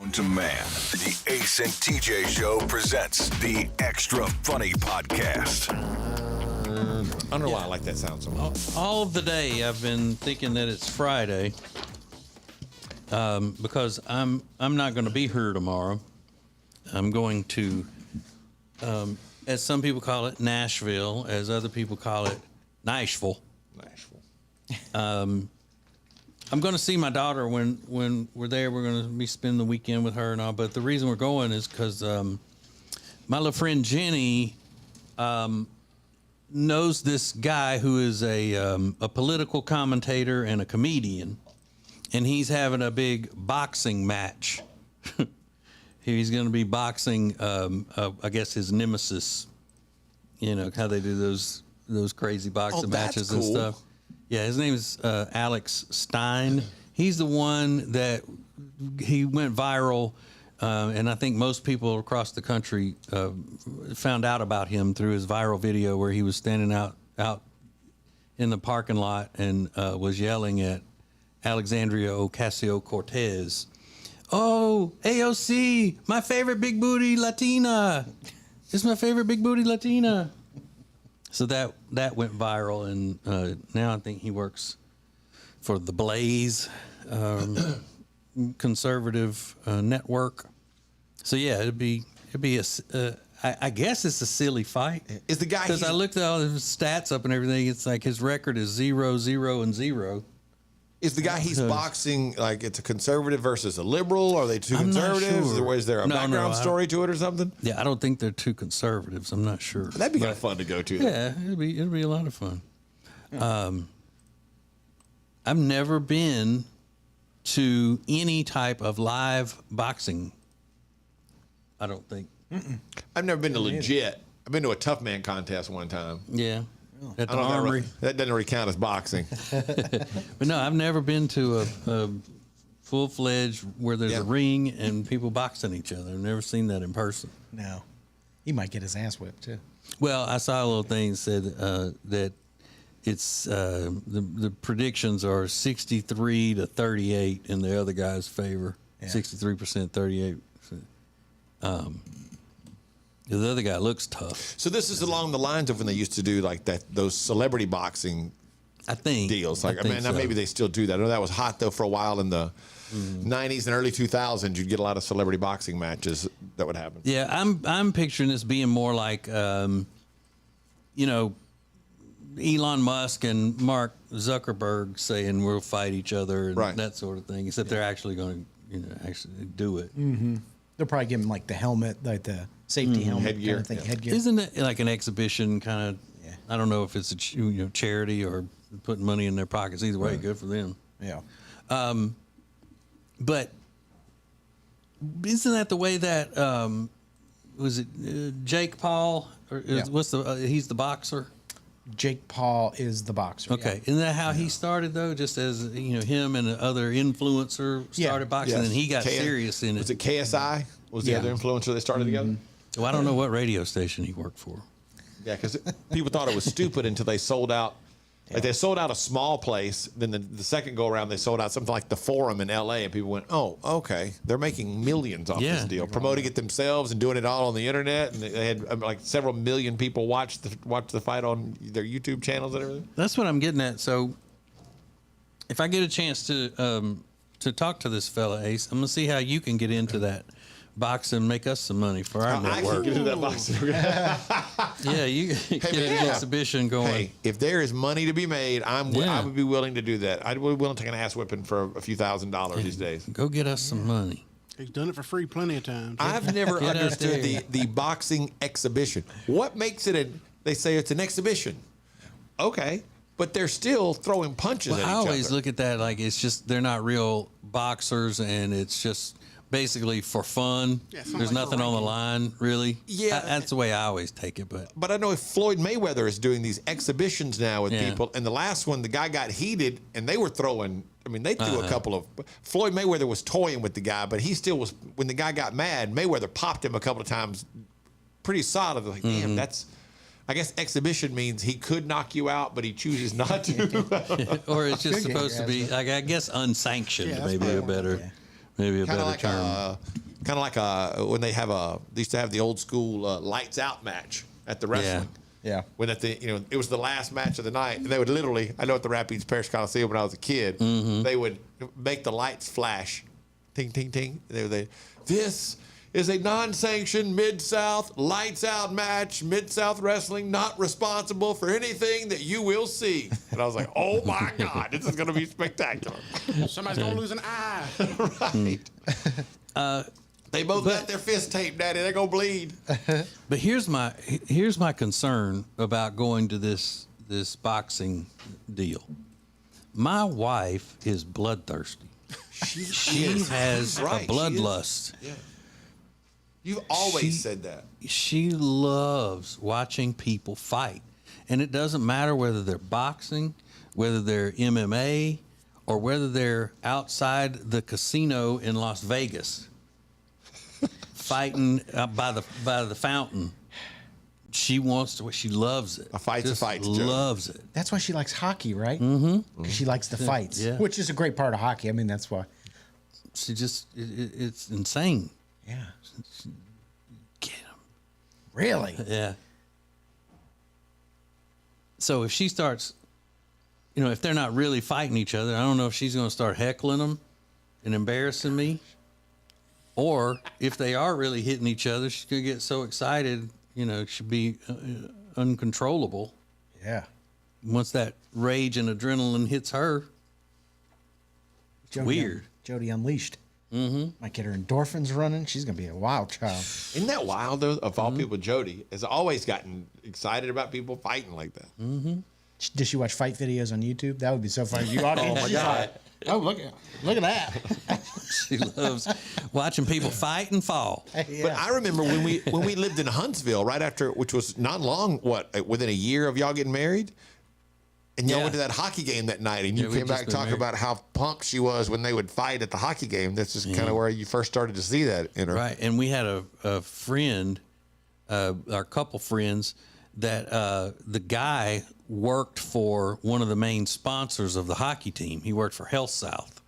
To man, the Ace and TJ Show presents the Extra Funny Podcast. I don't know why I like that sound so much. All of the day, I've been thinking that it's Friday because I'm not going to be here tomorrow. I'm going to, as some people call it, Nashville, as other people call it, Nashville. I'm going to see my daughter when we're there. We're going to be spending the weekend with her and all. But the reason we're going is because my little friend Jenny knows this guy who is a political commentator and a comedian, and he's having a big boxing match. He's going to be boxing, I guess, his nemesis. You know how they do those crazy boxing matches and stuff. Yeah, his name is Alex Stein. He's the one that he went viral, and I think most people across the country found out about him through his viral video where he was standing out in the parking lot and was yelling at Alexandria Ocasio-Cortez, "Oh, AOC, my favorite big booty Latina. It's my favorite big booty Latina." So that went viral, and now I think he works for the Blaze conservative network. So yeah, it'd be I guess it's a silly fight. Is the guy, because I looked at all his stats up and everything. It's like his record is 0-0-0. Is the guy he's boxing like it's a conservative versus a liberal? Are they two conservatives? Sure. Is there a background story to it or something? Yeah, I don't think they're two conservatives. I'm not sure. That'd be kind of fun to go to. Yeah, it'd be a lot of fun. I've never been to any type of live boxing. I don't think. I've never been to legit. I've been to a tough man contest one time. Yeah. At the Armory. That doesn't really count as boxing. But no, I've never been to a full-fledged where there's a ring and people boxing each other. I've never seen that in person. No. He might get his ass whipped, too. Well, I saw a little thing that said that it's the predictions are 63-38 in the other guy's favor. Yeah. 63%, 38%. The other guy looks tough. So this is along the lines of when they used to do like those celebrity boxing, I think, deals. Like, now maybe they still do that. I know that was hot though for a while in the 90s and early 2000s. You'd get a lot of celebrity boxing matches that would happen. Yeah, I'm picturing this being more like, Elon Musk and Mark Zuckerberg saying we'll fight each other and that sort of thing. Except they're actually going to, actually do it. Mm-hmm. They'll probably give him like the helmet, like the safety helmet headgear. kind of thing. Headgear. Isn't it like an exhibition kind of? Yeah. I don't know if it's a charity or putting money in their pockets. Either way, good for them. Yeah. But isn't that the way that was it Jake Paul? Or what's he's the boxer? Jake Paul is the boxer. Okay, isn't that how he started though? Just as him and other influencer started boxing, and he got serious in it. Was it KSI? Was the other influencer they started together? Well, I don't know what radio station he worked for. Yeah, because people thought it was stupid until they sold out. Like they sold out a small place. Then the second go around, they sold out something like the Forum in L.A. And people went, "Oh, okay, they're making millions off this deal, promoting it themselves and doing it all on the internet." And they had like several million people watch the fight on their YouTube channels and everything. That's what I'm getting at. So, if I get a chance to talk to this fella, Ace, I'm gonna see how you can get into that boxing and make us some money for our network. I can get into that boxing. Yeah, you get an exhibition going. Hey, if there is money to be made, I would be willing to do that. I'd be willing to take an ass whipping for a few $1,000s these days. Go get us some money. He's done it for free plenty of times. I've never understood the boxing exhibition. What makes it they say it's an exhibition. Okay. But they're still throwing punches at each other. I always look at that like it's just they're not real boxers and it's just basically for fun. Yeah, there's nothing on the line, really. Yeah. That's the way I always take it. But I know if Floyd Mayweather is doing these exhibitions now with people, and the last one, the guy got heated, and they were throwing, they threw a couple of, Floyd Mayweather was toying with the guy, but he still was, when the guy got mad, Mayweather popped him a couple of times pretty solid. Like, damn, that's, I guess exhibition means he could knock you out, but he chooses not to. Or it's just supposed to be, like, I guess unsanctioned, maybe a better Maybe a Kind better of like term. when they used to have the old school lights out match at the wrestling. Yeah. When it was the last match of the night, and they would literally, I know at the Rapids Parish Coliseum when I was a kid, they would make the lights flash, ting, ting, ting. This is a non-sanctioned Mid-South lights out match, Mid-South Wrestling not responsible for anything that you will see. And I was like, oh my God, this is going to be spectacular. Somebody's gonna lose an eye. Right. They both got their fist taped, Daddy. They're going to bleed. But here's my concern about going to this boxing deal. My wife is bloodthirsty. She has right. a bloodlust. Yeah. You've always said that. She loves watching people fight. And it doesn't matter whether they're boxing, whether they're MMA, or whether they're outside the casino in Las Vegas fighting by the fountain. She wants to. She loves it. A fight's a fight, Jody. Loves it. That's why she likes hockey, right? Mm-hmm. She likes the fights, Yeah. which is a great part of hockey. I mean, that's why. She just. It's insane. Yeah. Get him. Really? Yeah. So if she starts, if they're not really fighting each other, I don't know if she's going to start heckling them and embarrassing me, or if they are really hitting each other, she's going to get so excited, she'll be uncontrollable. Yeah. Once that rage and adrenaline hits her, weird. Jody Unleashed. Mm-hmm. Might get her endorphins running. She's going to be a wild child. Isn't that wild, though? Of all people, Jody has always gotten excited about people fighting like that. Mm-hmm. Does she watch fight videos on YouTube? That would be so funny. You audience. Oh, my God. Oh, look at that. she loves watching people fight and fall. Yeah. But I remember when we lived in Huntsville, right after, which was not long, within a year of y'all getting married? And y'all Yeah. went to that hocky game that night, and you we'd came back just been talking married. about how pumped she was when they would fight at the hockey game. This is kind of where you first started to see that in her. Right. And we had a friend, our couple friends, that the guy worked for one of the main sponsors of the hockey team. He worked for Health South.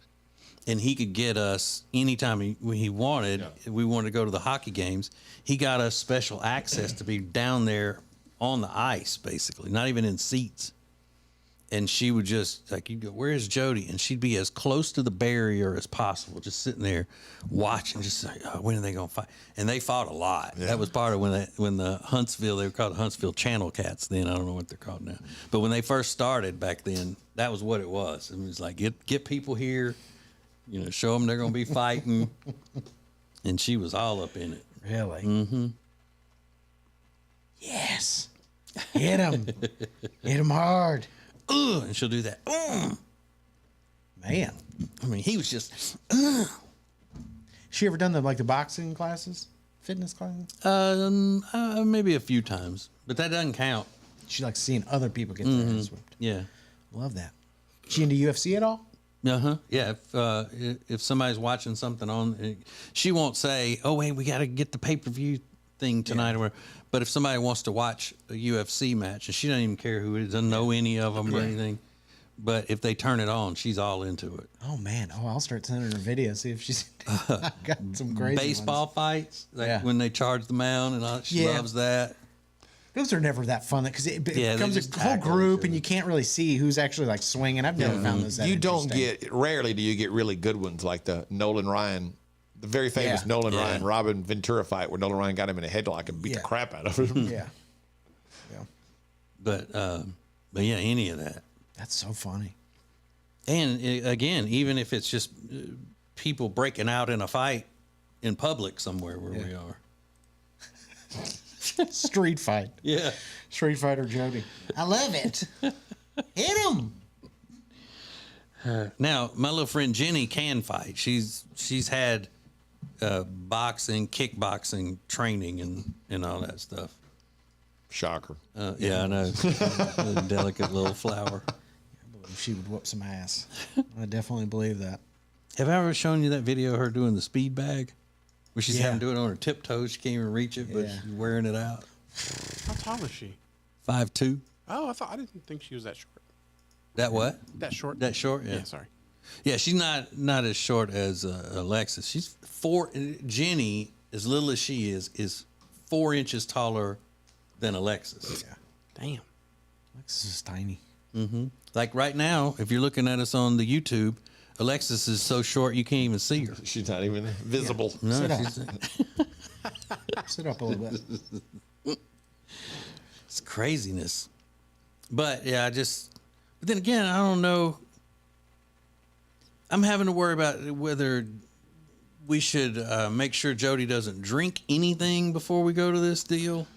And he could get us anytime he wanted. Yeah. We wanted to go to the hockey games. He got us special access to be down there on the ice, basically, not even in seats. And she would just, you'd go, where's Jody? And she'd be as close to the barrier as possible, just sitting there watching, just like, oh, when are they going to fight? And they fought a lot. Yeah. That was part of when the Huntsville, they were called the Huntsville Channel Cats then. I don't know what they're called now. But when they first started back then, that was what it was. It was like, get people here, show them they're going to be fighting. And she was all up in it. Really? Mm-hmm. Yes. Hit him. Hit him hard. And she'll do that. Man. I mean, he was just. She ever done the boxing classes, fitness classes? Maybe a few times, but that doesn't count. She likes seeing other people get their ass whipped. Yeah. Love that. She into UFC at all? Yeah. If somebody's watching something on, she won't say, "Oh wait, we got to get the pay-per-view thing tonight," or whatever. But if somebody wants to watch a UFC match, and she doesn't even care who it is, doesn't know any of them or anything, but if they turn it on, she's all into it. Oh man! Oh, I'll start sending her videos. See if she's got some crazy baseball ones. Fights, when they charge the mound, and all, she loves that. Those are never that fun because it Yeah, becomes they a just whole tackle group each and you can't really see who's actually swinging. I've never found those that You don't interesting. rarely do you get really good ones like the Nolan Ryan, the very famous Nolan Ryan Robin Ventura fight where Nolan Ryan got him in a headlock and beat the crap out of him. Yeah. But yeah, any of that. That's so funny. And again, even if it's just people breaking out in a fight in public somewhere where we are. Street fight. Yeah. Street Fighter Jody. I love it. Hit him. Now, my little friend Jenny can fight. She's had boxing, kickboxing training and all that stuff. Shocker. Yeah, I know. A delicate little flower. I believe she would whoop some ass. I definitely believe that. Have I ever shown you that video of her doing the speed bag? Where she's Yeah. having to do it on her tiptoes. She can't even reach it, but Yeah. she's wearing it out. How tall is she? 5'2". Oh, I didn't think she was that short. That what? That short? That short? Yeah. Yeah, sorry. Yeah, she's not as short as Alexis. She's Jenny, as little as she is 4 inches taller than Alexis. Yeah. Damn. Alexis is tiny. Like right now, if you're looking at us on the YouTube, Alexis is so short you can't even see her. She's not even visible. No, Sit up. she's, Sit up a little bit. it's craziness. But yeah, but then again, I don't know. I'm having to worry about whether we should make sure Jody doesn't drink anything before we go to this deal,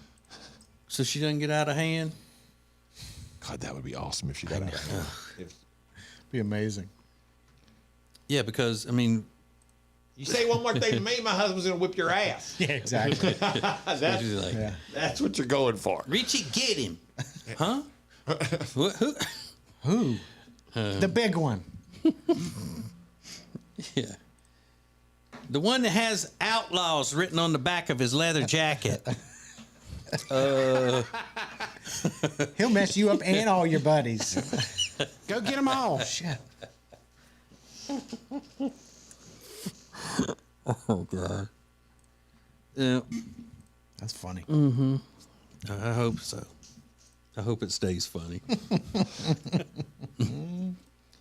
so she doesn't get out of hand. God, that would be awesome if she got out. Be amazing. Yeah, because I mean, You say one more thing to me, my husband's going to whip your ass. Yeah, exactly. she's like, That's what you're going for. Richie, get him, huh? Who? Who? The big one. Yeah. The one that has outlaws written on the back of his leather jacket. He'll mess you up and all your buddies. Go get them all. Shit. Oh, God. Yeah. That's funny. I hope so. I hope it stays funny.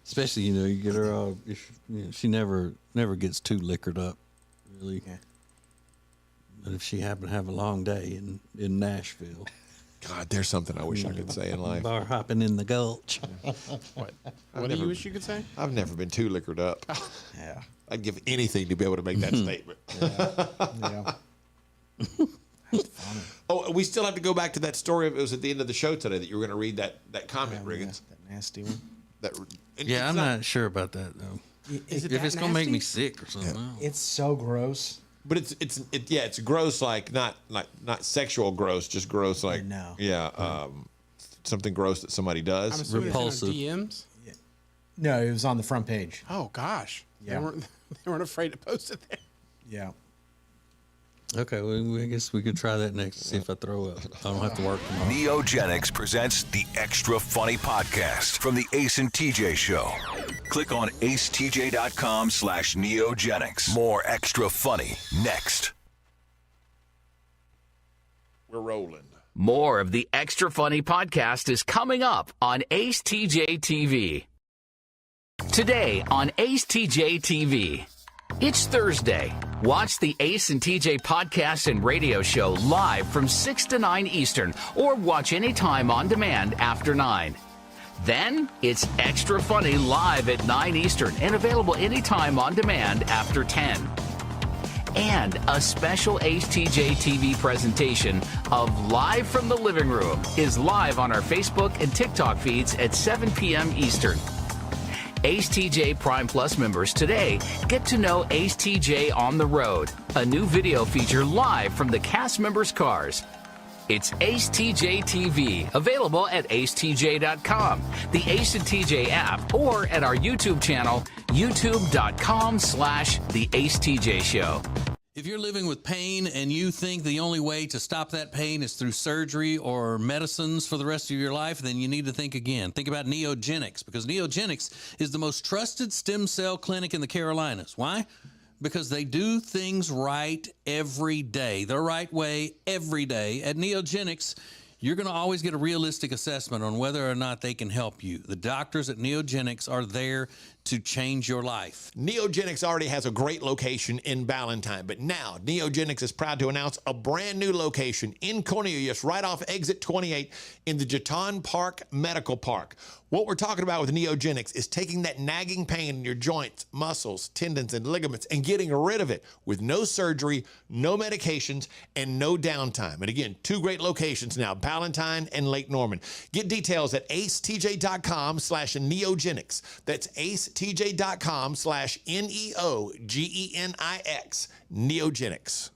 Especially, you get her all. She never gets too liquored up, really. Yeah. But if she happened to have a long day in Nashville, God, there's something I wish I could say in life. bar hopping in the gulch. What do you wish you could say? I've never been too liquored up. Yeah. I'd give anything to be able to make that statement. Yeah. Oh, we still have to go back to that story. It was at the end of the show today that you were going to read that comment, Riggins. That nasty one. Yeah, I'm not sure about that though. Is it If that it's gonna make me nasty? sick or something, I don't know. It's so gross. But it's gross, like not sexual gross, just gross, like No. something gross that somebody I'm does. assuming Repulsive. It's in our DMs. No, it was on the front page. Oh gosh. Yeah. They weren't afraid to post it there. Yeah. Okay, well, I guess we could try that next. See if I throw up. I don't have to work tomorrow. Neogenics presents the Extra Funny Podcast from the Ace and TJ Show. Click on acetj.com/neogenics. More extra funny next. We're rolling. More of the Extra Funny Podcast is coming up on Ace TJ TV. Today on Ace TJ TV. It's Thursday. Watch the Ace and TJ podcast and radio show live from 6 to 9 Eastern or watch anytime on demand after 9. Then it's Extra Funny live at 9 Eastern and available anytime on demand after 10. And a special Ace TJ TV presentation of Live from the Living Room is live on our Facebook and TikTok feeds at 7 p.m. Eastern. Ace TJ Prime Plus members today get to know Ace TJ on the road, a new video feature live from the cast members' cars. It's Ace TJ TV, available at acetj.com, the Ace and TJ app, or at our YouTube channel, youtube.com/The Ace TJ Show. If you're living with pain and you think the only way to stop that pain is through surgery or medicines for the rest of your life, then you need to think again. Think about Neogenics, because Neogenics is the most trusted stem cell clinic in the Carolinas. Why? Because they do things right every day, the right way every day. At Neogenics, you're going to always get a realistic assessment on whether or not they can help you. The doctors at Neogenics are there to change your life. Neogenics already has a great location in Ballantyne, but now Neogenics is proud to announce a brand new location in Cornelius, right off exit 28 in the Jeton Park Medical Park. What we're talking about with Neogenics is taking that nagging pain in your joints, muscles, tendons, and ligaments and getting rid of it with no surgery, no medications, and no downtime. And again, 2 great locations now, Ballantyne and Lake Norman. Get details at acetj.com/neogenics. That's acetj.com/neogenics. Neogenics.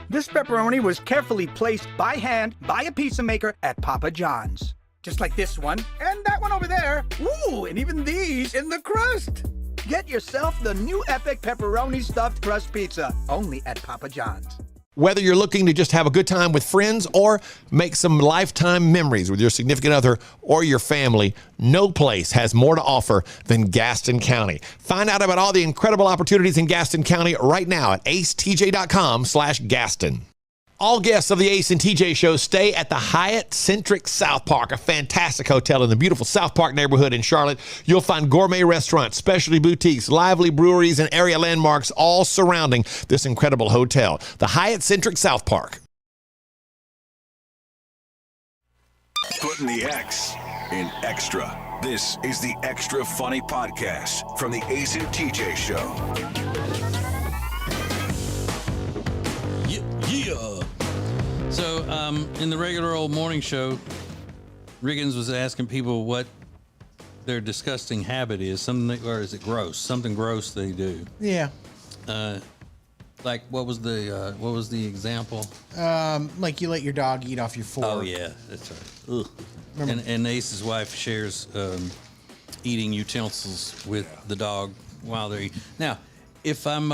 This pepperoni was carefully placed by hand by a pizza maker at Papa John's. Just like this one, and that one over there. Ooh, and even these in the crust. Get yourself the new Epic Pepperoni Stuffed Crust Pizza, only at Papa John's. Whether you're looking to just have a good time with friends or make some lifetime memories with your significant other or your family, no place has more to offer than Gaston County. Find out about all the incredible opportunities in Gaston County right now at acetj.com/Gaston. All guests of the Ace and TJ show stay at the Hyatt Centric South Park, a fantastic hotel in the beautiful South Park neighborhood in Charlotte. You'll find gourmet restaurants, specialty boutiques, lively breweries, and area landmarks all surrounding this incredible hotel. The Hyatt Centric South Park. Putting the X in extra. This is the Extra Funny Podcast from the Ace and TJ show. Yeah. So, in the regular old morning show, Riggins was asking people what their disgusting habit is, something, or is it gross? Something gross they do. Yeah. Like what was the example? Like you let your dog eat off your fork. Oh yeah, that's right. Ugh. And Ace's wife shares eating utensils with the dog while they're eating. Now, if I'm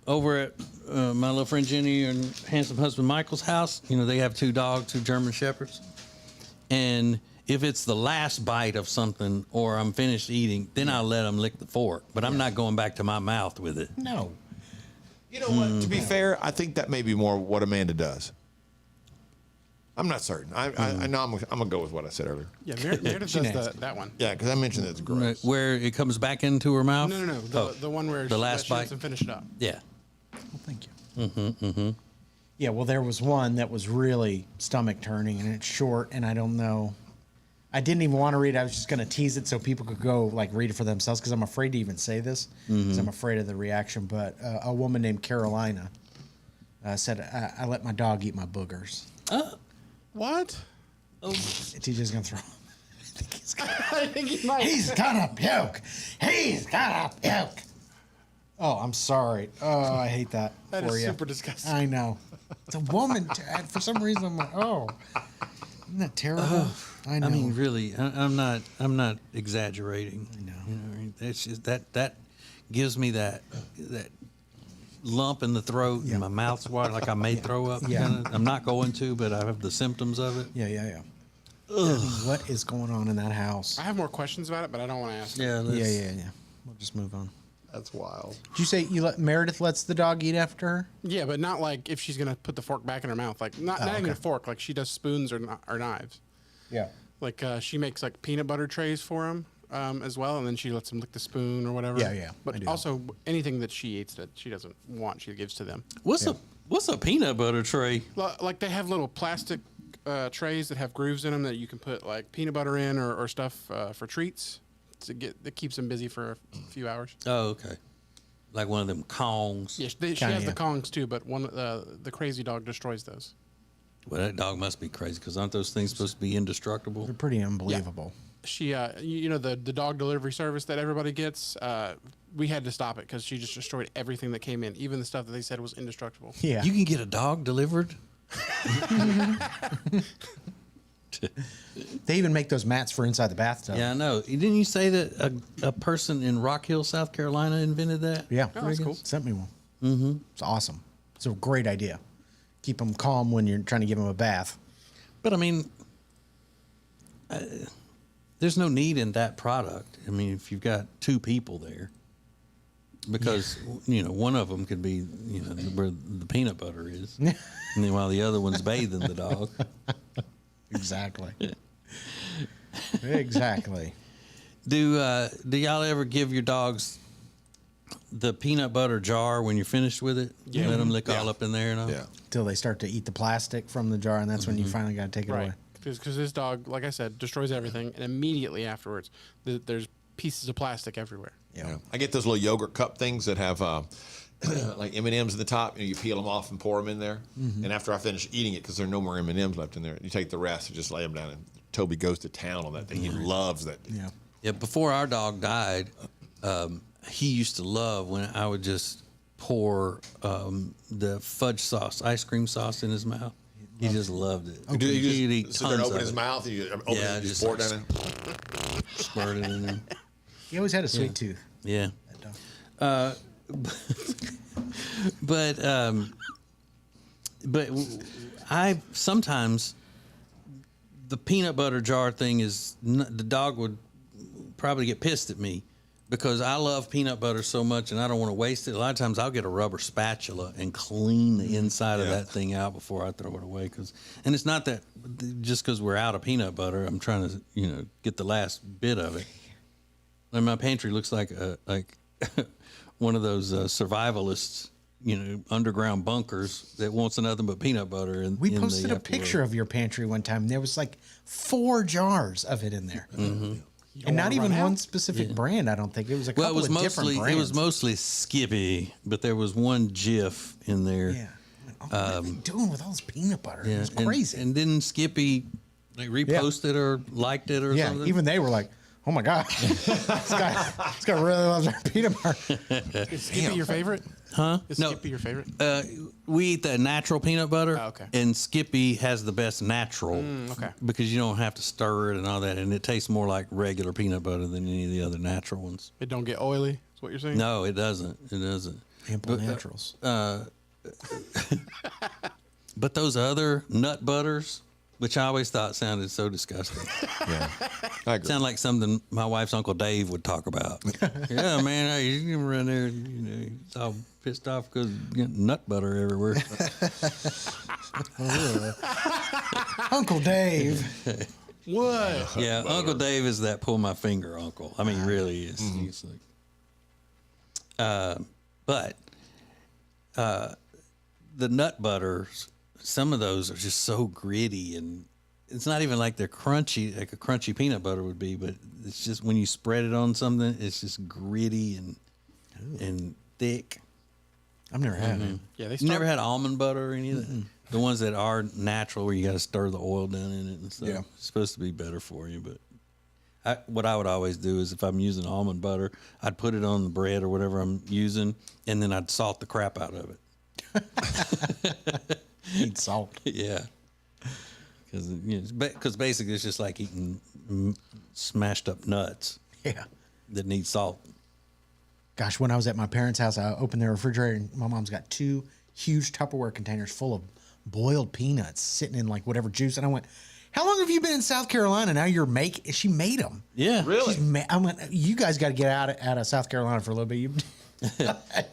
over at my little friend Jenny and handsome husband Michael's house, you know, they have 2 dogs, 2 German Shepherds. And if it's the last bite of something or I'm finished eating, then I'll let them lick the fork. But I'm not going back to my mouth with it. No. You know what? To be fair, I think that may be more what Amanda does. I'm not certain. I know I'm going to go with what I said earlier. Yeah, Meredith does that one. Yeah, because I mentioned that it's gross. Where it comes back into her mouth? No. The one where the last she lets bite them finish it up. Yeah. Well, thank you. Yeah, well, there was one that was really stomach turning, and it's short, and I don't know. I didn't even want to read it. I was just going to tease it so people could go like read it for themselves because I'm afraid to even say this because I'm afraid of the reaction. But a woman named Carolina said, I let my dog eat my boogers. What? TJ's going to throw. I think he might. He's gonna puke. He's gonna puke. Oh, I'm sorry. Oh, I hate that. That for is you. super disgusting. I know. It's a woman. For some reason, I'm like, oh, isn't that terrible? I know. I mean, really, I'm not exaggerating. I know. You know, it's just that gives me that lump in the throat and my mouth's watering like I may throw up. Yeah. Kinda. I'm not going to, but I have the symptoms of it. Yeah. What is going on in that house? I have more questions about it, but I don't want to ask. Yeah. Yeah. We'll just move on. That's wild. Did you say Meredith lets the dog eat after her? Yeah, but not like if she's gonna put the fork back in her mouth. Like not even a fork. Like she does spoons or knives. Yeah. Like she makes like peanut butter trays for them as well, and then she lets them lick the spoon or whatever. Yeah, I But do also anything that she eats that she doesn't want, she gives to them. What's a peanut butter tray? Like they have little plastic trays that have grooves in them that you can put like peanut butter in or stuff for treats that keeps them busy for a few hours. Oh, okay. Like one of them Kongs. Yeah, she has the Kongs too, but the crazy dog destroys those. Well, that dog must be crazy because aren't those things supposed to be indestructible? They're pretty unbelievable. She, you know, the dog delivery service that everybody gets, we had to stop it because she just destroyed everything that came in, even the stuff that they said was indestructible. Yeah. You can get a dog delivered? They even make those mats for inside the bathtub. Yeah, I know. Didn't you say that a person in Rock Hill, South Carolina invented that? Yeah. Oh, that's cool. Sent me one. Mm-hmm. It's awesome. It's a great idea. Keep them calm when you're trying to give them a bath. But I mean, there's no need in that product. I mean, if you've got 2 people there, because you know one of them could be where the peanut butter is, and then while the other one's bathing the dog. Exactly. Exactly. Do y'all ever give your dogs the peanut butter jar when you're finished with it? Yeah. Let them lick all up in there and all? Yeah. Till they start to eat the plastic from the jar, and that's when you finally got to take it away. Right. Because this dog, like I said, destroys everything, and immediately afterwards, there's pieces of plastic everywhere. Yeah. I get those little yogurt cup things that have like M&Ms in the top. You peel them off and pour them in there. And after I finish eating it, because there are no more M&Ms left in there, you take the rest and just lay them down. And Toby goes to town on that thing. He loves that. Yeah. Yeah. Before our dog died, he used to love when I would just pour the fudge sauce, ice cream sauce in his mouth. He just loved it. Do He'd you eat just sit there and tons open of his it. mouth? And you open it and just just pour it like down in? Squirt it in there. He always had a sweet tooth. Yeah. That dog. But I sometimes the peanut butter jar thing is the dog would probably get pissed at me because I love peanut butter so much and I don't want to waste it. A lot of times I'll get a rubber spatula and clean the inside of that thing out before I throw it away. And it's not that just because we're out of peanut butter, I'm trying to get the last bit of it. And my pantry looks like one of those survivalists, underground bunkers that wants nothing but peanut butter. We posted a picture of your pantry one time. There was like 4 jars of it in there. Mm-hmm. And not even one specific brand, I don't think. It was a couple of different brands. It was mostly Skippy, but there was one Jif in there. Yeah. What are they doing with all this peanut butter? It was and, crazy. And didn't Skippy reposted or liked it or something? Yeah, even they were like, oh my God, this guy really loves our peanut butter. Is Skippy your favorite? Huh? Is Skippy your favorite? We eat the natural peanut butter. Oh, okay. And Skippy has the best natural. Okay. Because you don't have to stir it and all that. And it tastes more like regular peanut butter than any of the other natural ones. It don't get oily, is what you're saying? No, it doesn't. It doesn't. Ample naturals. But those other nut butters, which I always thought sounded so disgusting. Yeah, I agree. Sound like something my wife's Uncle Dave would talk about. Yeah, man, hey, you can run there, he's all pissed off because getting nut butter everywhere. Uncle Dave. What? Yeah, Uncle Dave is that pull my finger uncle. I mean, he really is. Mm-hmm. He's like, but the nut butters, some of those are just so gritty, and it's not even like they're crunchy, like a crunchy peanut butter would be, but it's just when you spread it on something, it's just gritty and thick. I've never had it. Yeah, they You never had almond butter or any of that? The ones that are natural where you got to stir the oil down in it and stuff. Yeah. It's supposed to be better for you, but what I would always do is if I'm using almond butter, I'd put it on the bread or whatever I'm using, and then I'd salt the crap out of it. Eat salt. Yeah. Because basically it's just like eating smashed up nuts Yeah. that need salt. Gosh, when I was at my parents' house, I opened their refrigerator, and my mom's got 2 huge Tupperware containers full of boiled peanuts sitting in like whatever juice. And I went, how long have you been in South Carolina? Now she made them. Yeah. Really? I went, you guys got to get out of South Carolina for a little bit.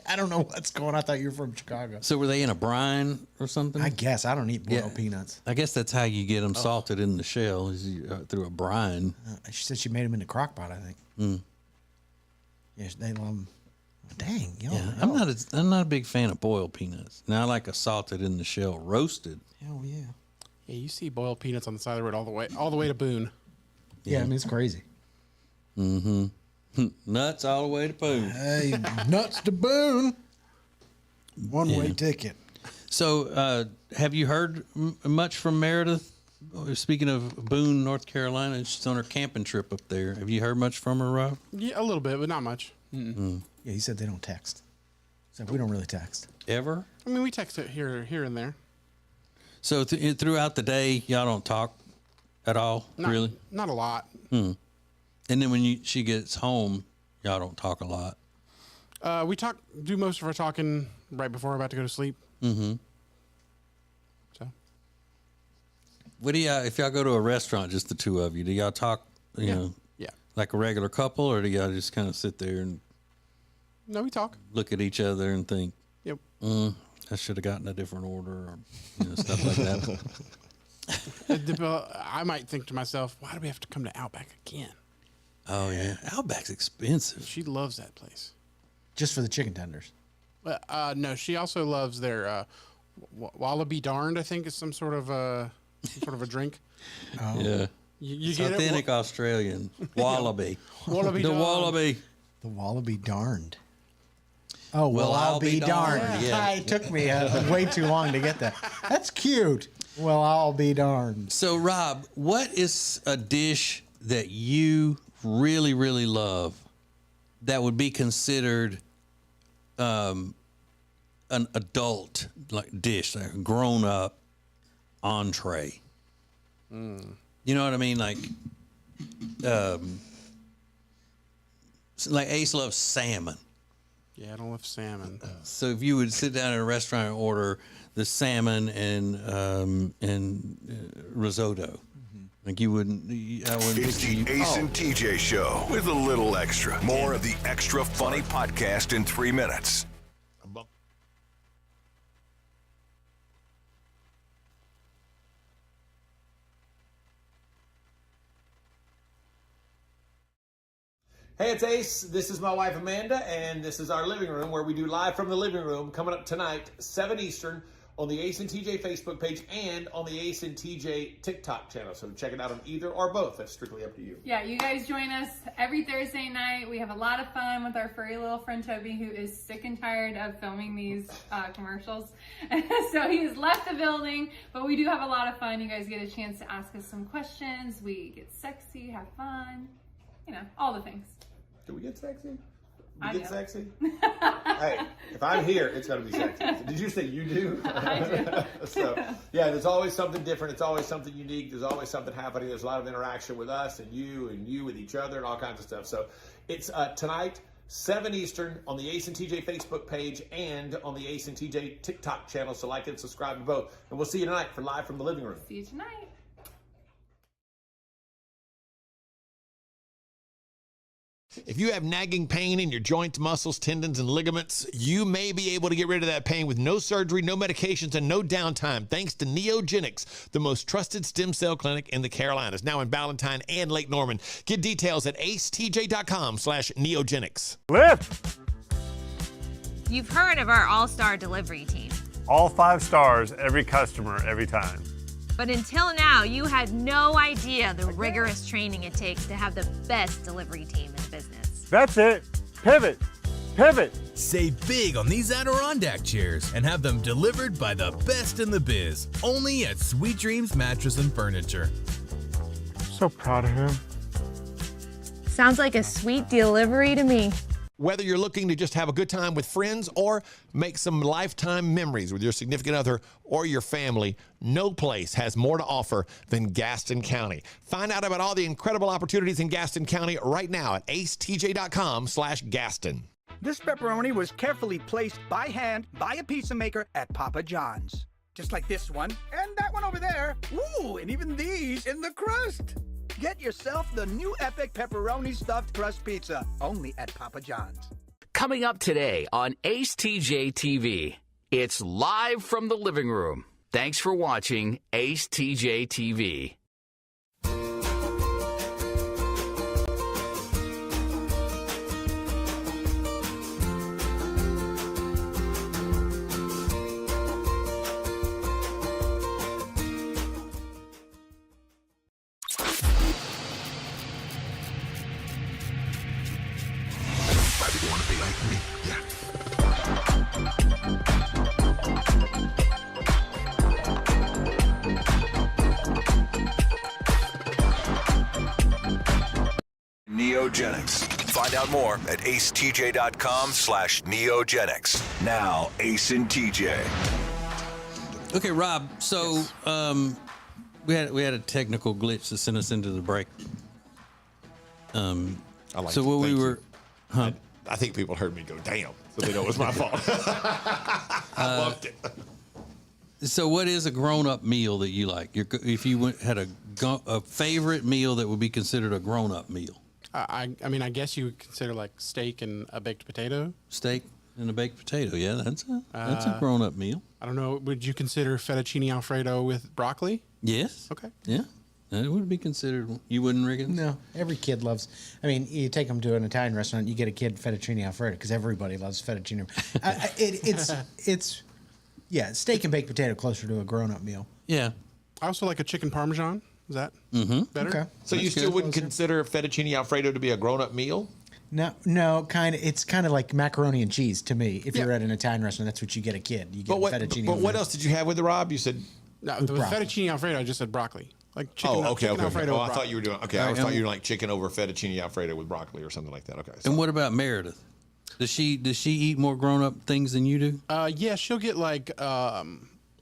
I don't know what's going on. I thought you were from Chicago. So were they in a brine or something? I guess. I don't eat boiled peanuts. I guess that's how you get them salted in the shell is through a brine. She said she made them in the crock pot, I think. Yeah, they love them. Dang, yo. Yeah, I'm not a big fan of boiled peanuts. Now I like a salted in the shell, roasted. Hell yeah. Yeah, you see boiled peanuts on the side of the road all the way to Boone. Yeah, I mean, it's crazy. Nuts all the way to Boone. Hey, nuts to Boone. One-way ticket. So, have you heard much from Meredith? Speaking of Boone, North Carolina, she's on her camping trip up there. Have you heard much from her, Rob? Yeah, a little bit, but not much. Yeah, he said they don't text. So we don't really text. Ever? I mean, we text it here and there. So throughout the day, y'all don't talk at all, really? Not a lot. And then when she gets home, y'all don't talk a lot. We do most of our talking right before we're about to go to sleep. Mm-hmm. So, What do y'all, if y'all go to a restaurant, just the two of you, do y'all talk, you know, like a regular couple, or do y'all just kind of sit there and no, we talk. look at each other and think, Yep. I should have gotten a different order, or stuff like that? I might think to myself, why do we have to come to Outback again? Oh yeah, Outback's expensive. She loves that place. Just for the chicken tenders. No, she also loves their Wallaby Darned. I think is some sort of a drink. Oh. Yeah, You it's get authentic it? Australian wallaby. Wallaby The Darned. wallaby. The Wallaby Darned. Oh, well, I'll I'll be be darned. darned. Yeah. It took me way too long to get that. That's cute. Well, I'll be darned. So, Rob, what is a dish that you really, really love that would be considered an adult dish, like a grown-up entree? You know what I mean? Like Ace loves salmon. Yeah, I don't love salmon. So if you would sit down at a restaurant and order the salmon and risotto, like you wouldn't. I wouldn't It's think the you. Ace and TJ Show with a little extra. More of the Extra Funny podcast in 3 minutes. Hey, it's Ace. This is my wife Amanda, and this is our living room where we do live from the living room coming up tonight, 7 Eastern, on the Ace and TJ Facebook page and on the Ace and TJ TikTok channel. So check it out on either or both. That's strictly up to you. Yeah, you guys join us every Thursday night. We have a lot of fun with our furry little friend Toby, who is sick and tired of filming these commercials. So he has left the building, but we do have a lot of fun. You guys get a chance to ask us some questions. We get sexy, have fun, you know, all the things. Do we get sexy? I We get do. sexy? Hey, if I'm here, it's going to be sexy. Did you say you do? I do. So, yeah, there's always something different. It's always something unique. There's always something happening. There's a lot of interaction with us and you with each other and all kinds of stuff. So it's tonight, 7 Eastern on the Ace and TJ Facebook page and on the Ace and TJ TikTok channel. So like and subscribe to both. And we'll see you tonight for Live from the Living Room. See you tonight. If you have nagging pain in your joints, muscles, tendons, and ligaments, you may be able to get rid of that pain with no surgery, no medications, and no downtime, thanks to Neogenics, the most trusted stem cell clinic in the Carolinas, now in Ballantyne and Lake Norman. Get details at acetj.com/neogenics. Lift! You've heard of our all-star delivery team. All 5 stars, every customer, every time. But until now, you had no idea the rigorous training it takes to have the best delivery team in business. That's it. Pivot. Pivot. Save big on these Adirondack chairs and have them delivered by the best in the biz. Only at Sweet Dreams Mattress and Furniture. So proud of him. Sounds like a sweet delivery to me. Whether you're looking to just have a good time with friends or make some lifetime memories with your significant other or your family, no place has more to offer than Gaston County. Find out about all the incredible opportunities in Gaston County right now at acetj.com/Gaston. This pepperoni was carefully placed by hand by a pizza maker at Papa John's. Just like this one, and that one over there. Ooh, and even these in the crust. Get yourself the new epic pepperoni stuffed crust pizza, only at Papa John's. Coming up today on Ace TJ TV, it's live from the living room. Thanks for watching Ace TJ TV. Neogenics. Find out more at acetj.com/neogenics. Now, Ace and TJ. Okay, Rob. So we had a technical glitch that sent us into the break. I like So it. what we Thank you. were, huh? I think people heard me go, damn, so they know it was my fault. I loved it. So what is a grown-up meal that you like? If you had a favorite meal that would be considered a grown-up meal? I mean, I guess you would consider like steak and a baked potato. Steak and a baked potato. Yeah, that's a grown-up meal. I don't know. Would you consider fettuccine Alfredo with broccoli? Yes. Okay. Yeah, that would be considered. You wouldn't, Riggins? No, every kid loves. I mean, you take them to an Italian restaurant, you get a kid fettuccine alfredo because everybody loves fettuccine. It's yeah, steak and baked potato closer to a grown-up meal. Yeah. I also like a chicken parmesan. Is that better? Okay. So you still wouldn't consider fettuccine Alfredo to be a grown-up meal? No, kind of. It's kind of like macaroni and cheese to me. If you're at an Italian restaurant, that's what you get a kid. You get fettuccine. But what else did you have with the Rob? You said. No, with fettuccine Alfredo, I just said broccoli. Like chicken. Okay. Alfredo Oh, with I thought you were doing. Okay, All I right, thought you were like chicken over fettuccine Alfredo with broccoli or something like that. Okay. And what about Meredith? Does she eat more grown-up things than you do? Yeah, she'll get like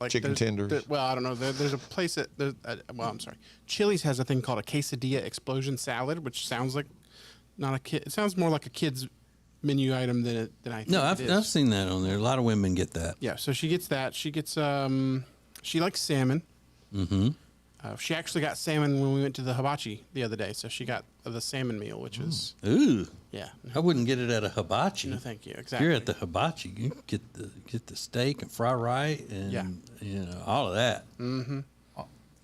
chicken tenders. Well, I don't know. There's a place that. Well, I'm sorry. Chili's has a thing called a quesadilla explosion salad, which sounds like not a kid. It sounds more like a kid's menu item than I think No, it is. I've seen that on there. A lot of women get that. Yeah, so she gets that. She gets she likes salmon. Mm-hmm. She actually got salmon when we went to the hibachi the other day. So she got the salmon meal, which is Ooh. yeah. I wouldn't get it at a hibachi. No, thank you. If Exactly. you're at the hibachi, you get the steak and fry right and you know all of that. Mm-hmm.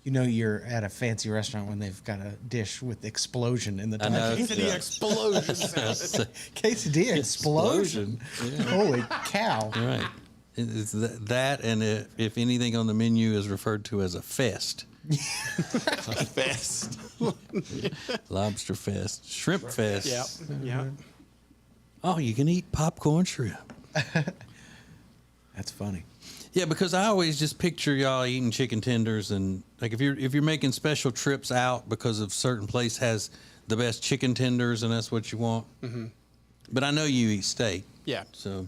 You know you're at a fancy restaurant when they've got a dish with explosion in the I know. title. Quesadilla Yeah. explosion. Quesadilla explosion. Holy cow. Right. It's that and if anything on the menu is referred to as a fest. Fest. Lobster fest, shrimp fest. Yeah. Yeah. Oh, you can eat popcorn shrimp. That's funny. Yeah, because I always just picture y'all eating chicken tenders and like if you're making special trips out because of certain place has the best chicken tenders and that's what you want. Mm-hmm. But I know you eat steak. Yeah. So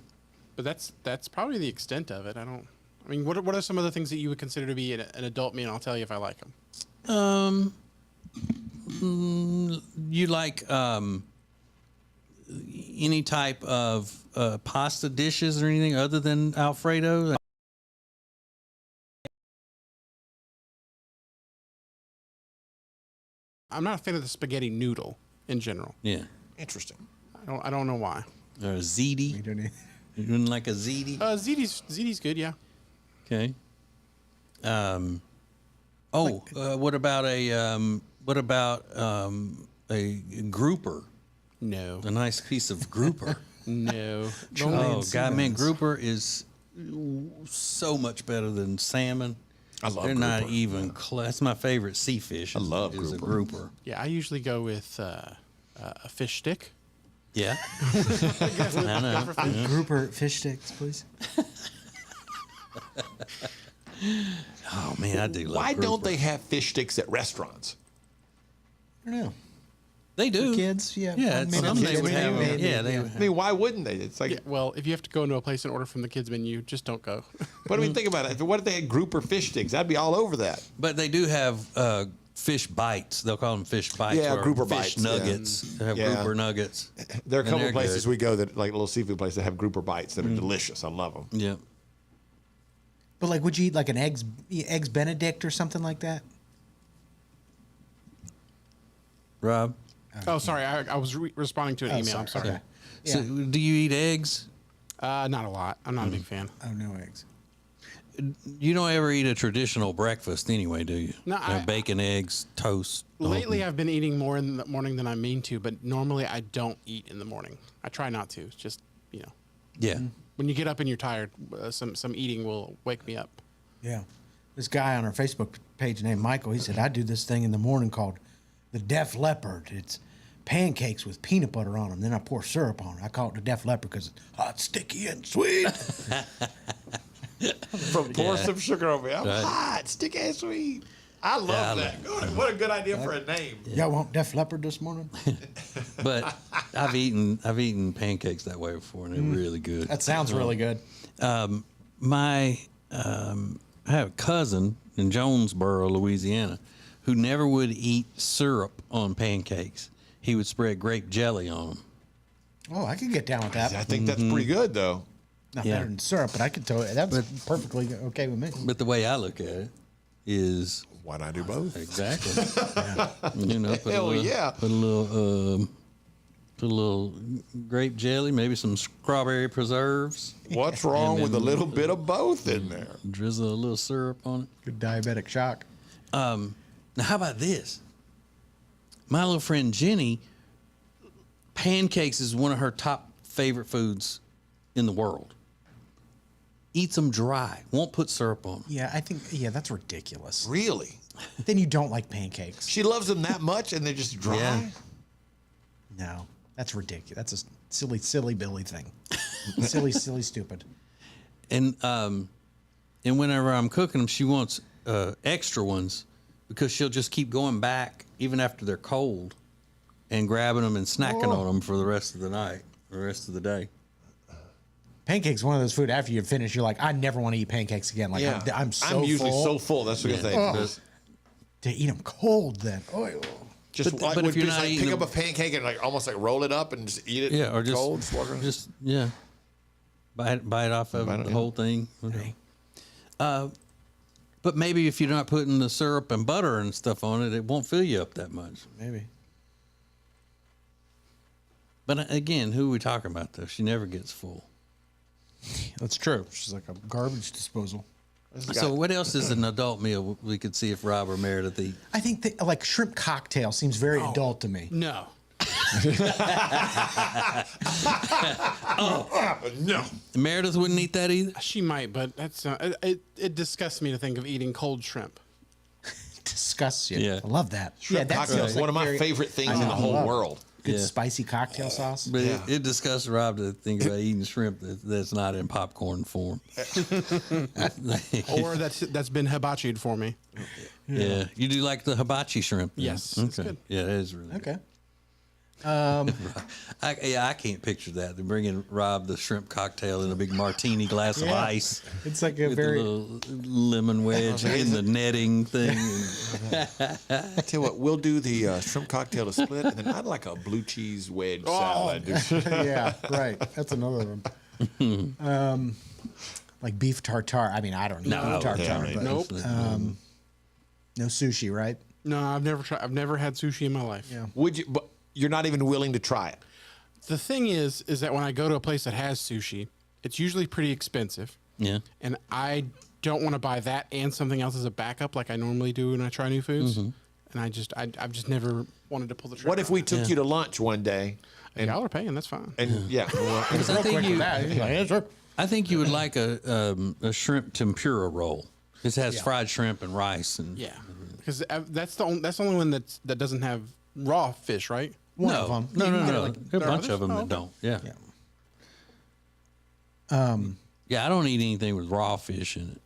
But that's probably the extent of it. I mean, what are some of the things that you would consider to be an adult meal? I'll tell you if I like them. You like any type of pasta dishes or anything other than Alfredo? I'm not a fan of the spaghetti noodle in general. Yeah. Interesting. I don't know why. Or a ziti? You wouldn't like a ziti? Ziti's good, yeah. Okay. What about a grouper? No. A nice piece of grouper. No. Oh God, man, grouper is so much better than salmon. I love They're grouper. not even close. That's my favorite sea fish. I love is a grouper. grouper. Yeah, I usually go with a fish stick. Yeah. I know. Yeah. Grouper fish sticks, please. Oh man, I do love Why don't grouper. they have fish sticks at restaurants? I don't know. They do. Kids, yeah. Yeah, Maybe some they kids, would have. maybe, Yeah, they yeah. would I mean, why wouldn't they? It's like, Yeah, well, if you have to go into a place and order from the kids menu, just don't go. but I mean, think about it. What if they had grouper fish sticks? I'd be all over that. But they do have fish bites. They'll call them fish bites. Yeah, or grouper fish bites, yeah. nuggets. They have Yeah. grouper nuggets. There are a And couple they're of places good. we go that, like little seafood places, that have grouper bites that are delicious. I love them. Yeah. But like, would you eat like an eggs Benedict or something like that? Rob? Oh, sorry. I was responding to an email. I'm sorry. Okay. So, do you eat eggs? Not a lot. I'm not a big fan. Oh, no eggs. You don't ever eat a traditional breakfast anyway, do you? No, bacon, eggs, toast. Lately, I've been eating more in the morning than I mean to, but normally I don't eat in the morning. I try not to. It's just, Yeah. when you get up and you're tired, some eating will wake me up. Yeah. This guy on our Facebook page named Michael, he said, I do this thing in the morning called the Def Leppard. It's pancakes with peanut butter on them. Then I pour syrup on it. I call it the Def Leppard because it's hot, sticky, and sweet. Pour some sugar over it. I'm Right. hot, sticky and sweet. I love that. God, what a good idea for a name. Y'all want Def Leppard this morning? But I've eaten pancakes that way before, and they're really good. That sounds really good. I have a cousin in Jonesboro, Louisiana, who never would eat syrup on pancakes. He would spread grape jelly on them. Oh, I could get down with that. I think that's pretty good, though. Not Yeah. better than syrup, but I could tell you that's perfectly okay with me. But the way I look at it is Why not do both? exactly. You know, put Hell a little, yeah. Put a little grape jelly, maybe some strawberry preserves. What's wrong And with a then- little bit of both in there? Drizzle a little syrup on it. Good diabetic shock. Now, how about this? My little friend Jenny, pancakes is one of her top favorite foods in the world. Eats them dry. Won't put syrup on them. Yeah, I think, that's ridiculous. Really? Then you don't like pancakes. She loves them that much, and they're just dry. Yeah. No, that's ridiculous. That's a silly Billy thing. silly, stupid. And whenever I'm cooking them, she wants extra ones because she'll just keep going back even after they're cold and grabbing them and snacking on them for the rest of the night, the rest of the day. Pancakes, one of those food after you finish, you're like, I never want to eat pancakes again. Like Yeah. I'm so usually full. so full. That's what I say. To eat them cold, then. Oh, Just But- like, but if you're not like eating pick them- up a pancake and like almost like roll it up and just eat it. Yeah, or cold. just bite off of the whole thing. But maybe if you're not putting the syrup and butter and stuff on it, it won't fill you up that much. Maybe. But again, who are we talking about though? She never gets full. That's true. She's like a garbage disposal. So what else is an adult meal we could see if Rob or Meredith eat? I think that, like shrimp cocktail seems very adult to me. No. No. Meredith wouldn't eat that either. She might, but that's it disgusts me to think of eating cold shrimp. Disgusts you. Yeah. I love that. Shrimp that cocktail feels is like one of my very- favorite things I in the know, whole love it. world. Good Yeah. spicy cocktail sauce. But Yeah. it disgusts Rob to think about eating shrimp that's not in popcorn form. Or that's been hibachi'd for me. Yeah. You do like the hibachi shrimp? Then? Yes, Okay. it's good. Yeah, that is really good. Okay. I can't picture that. They're bringing Rob the shrimp cocktail in a big martini glass of Yeah. ice. It's like a With very. a little lemon wedge in the netting thing. I tell you what, we'll do the shrimp cocktail to split, and then I'd like a blue cheese wedge salad. Yeah, right. That's another one. Like beef tartare. I mean, I don't know No, tartare, yeah, but Nope. no sushi, right? No, I've never tried. I've never had sushi in my life. Yeah. Would you? But you're not even willing to try it. The thing is that when I go to a place that has sushi, it's usually pretty expensive, Yeah. and I don't want to buy that and something else as a backup like I normally do when I try new foods. And I've just never wanted to pull the trigger. What if we took you to lunch one day? and y'all are paying? That's fine. And yeah, Because I think you, Yeah, sure. I think you would like a shrimp tempura roll. This has fried shrimp and rice and Yeah, because that's the only one that doesn't have raw fish, right? One of them. No. You can get There it, are a bunch others? of them Oh, that okay. don't. Yeah. Yeah. Yeah, I don't eat anything with raw fish in it.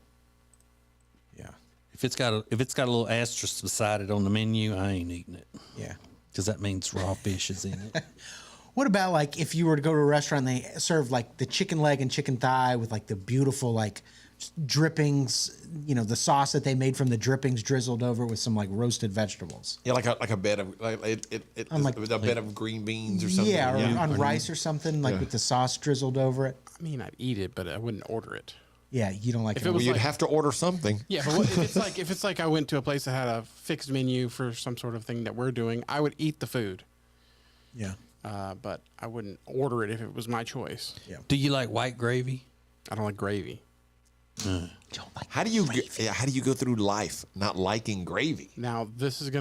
Yeah. If it's got a little asterisk beside it on the menu, I ain't eating it Yeah. because that means raw fish is in it. What about like if you were to go to a restaurant, and they serve like the chicken leg and chicken thigh with like the beautiful like drippings, you know, the sauce that they made from the drippings drizzled over with some like roasted vegetables. yeah, like a bed of a bed of green beans or something. Yeah, or on rice or something like with the sauce drizzled over it. I mean, I'd eat it, but I wouldn't order it. Yeah, you don't like If it. it was You'd like- have to order something. Yeah, but if it's like I went to a place that had a fixed menu for some sort of thing that we're doing, I would eat the food, Yeah. but I wouldn't order it if it was my choice. Yeah. Do you like white gravy? I don't like gravy. How do you go through life not liking gravy? Now this is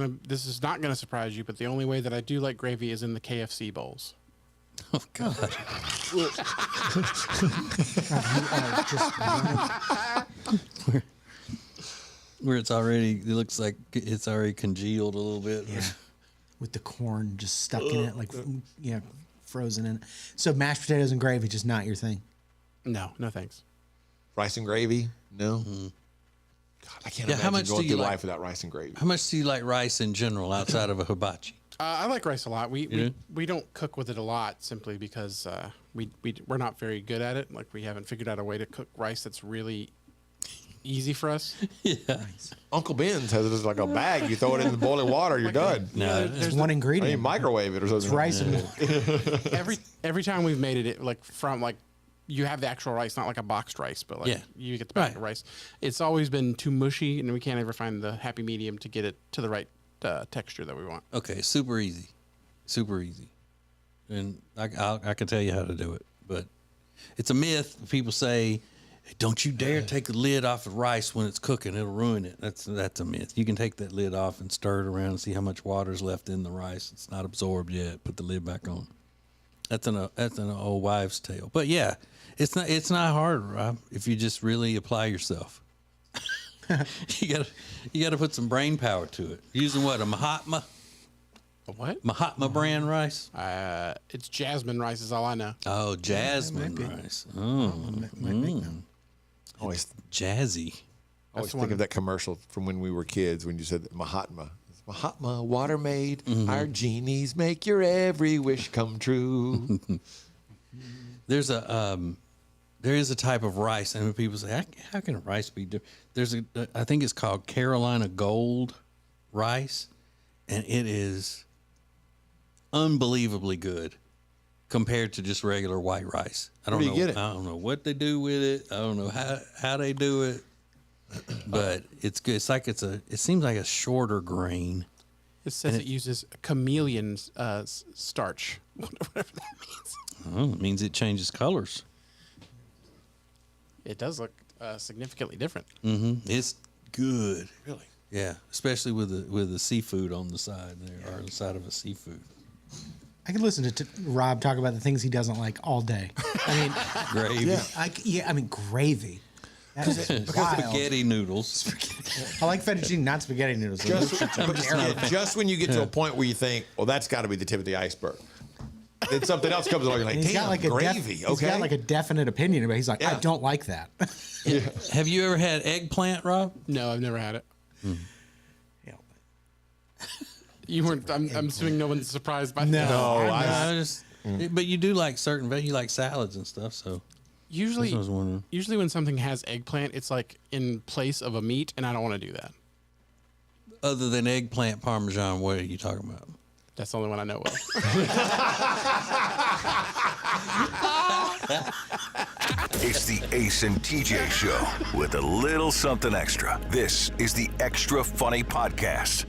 not gonna surprise you, but the only way that I do like gravy is in the KFC bowls. Oh God! Where it looks like it's already congealed a little bit. Yeah. With the corn just stuck in it, like frozen in it. So mashed potatoes and gravy just not your thing. No thanks. Rice and gravy? No. God, I can't Yeah, how imagine much going do you through like- life without rice and gravy. How much do you like rice in general outside of a hibachi? I like rice a lot. We do? we don't cook with it a lot simply because we're not very good at it. Like we haven't figured out a way to cook rice that's really easy for us. Yeah. Uncle Ben's has it as like a bag. You throw it in the boiling water, you're done. No. There's one I mean, ingredient. microwave it or something. It's rice and every time we've made it like from like you have the actual rice, not like a boxed rice, but like Yeah. you get the bag of rice. It's always been too mushy, and we can't ever find the happy medium to get it to the right texture that we want. Okay, super easy, and I can tell you how to do it. But it's a myth. People say, "Don't you dare take the lid off of rice when it's cooking; it'll ruin it." That's a myth. You can take that lid off and stir it around and see how much water's left in the rice. It's not absorbed yet. Put the lid back on. That's an old wives' tale. But yeah, it's not hard, Rob, if you just really apply yourself. You gotta put some brain power to it. Using what, a Mahatma What? brand rice? It's jasmine rice is all I know. Oh, jasmine rice. Oh, Always, jazzy. always think of that commercial from when we were kids when you said Mahatma. It's Mahatma, water maid, our genies make your every wish come true. There is a type of rice, and when people say, "How can rice be different?" I think it's called Carolina Gold rice, and it is unbelievably good compared to just regular white rice. I don't know. I don't know what they do with it. I don't know how they do it, but it's good. It's like it seems like a shorter grain. It says it uses chameleon starch. Whatever that means. Oh, it means it changes colors. It does look significantly different. It's good. Really? Yeah, especially with the seafood on the side there, or the side of a seafood. I could listen to Rob talk about the things he doesn't like all day. I mean, Gravy. I mean gravy. That is wild. Spaghetti noodles. I like fettuccine, not spaghetti noodles. Just when you get to a point where you think, well, that's got to be the tip of the iceberg. Then something else comes along. You're like, he's damn, got like gravy. He's got like a definite opinion about it. He's like, I don't like that. Have you ever had eggplant, Rob? No, I've never had it. You weren't. I'm assuming no one's surprised by that. No, but you do like you like salads and stuff. So usually when something has eggplant, it's like in place of a meat, and I don't want to do that. Other than eggplant parmesan, what are you talking about? That's the only one I know of. It's the Ace and TJ Show with a little something extra. This is the Extra Funny Podcast.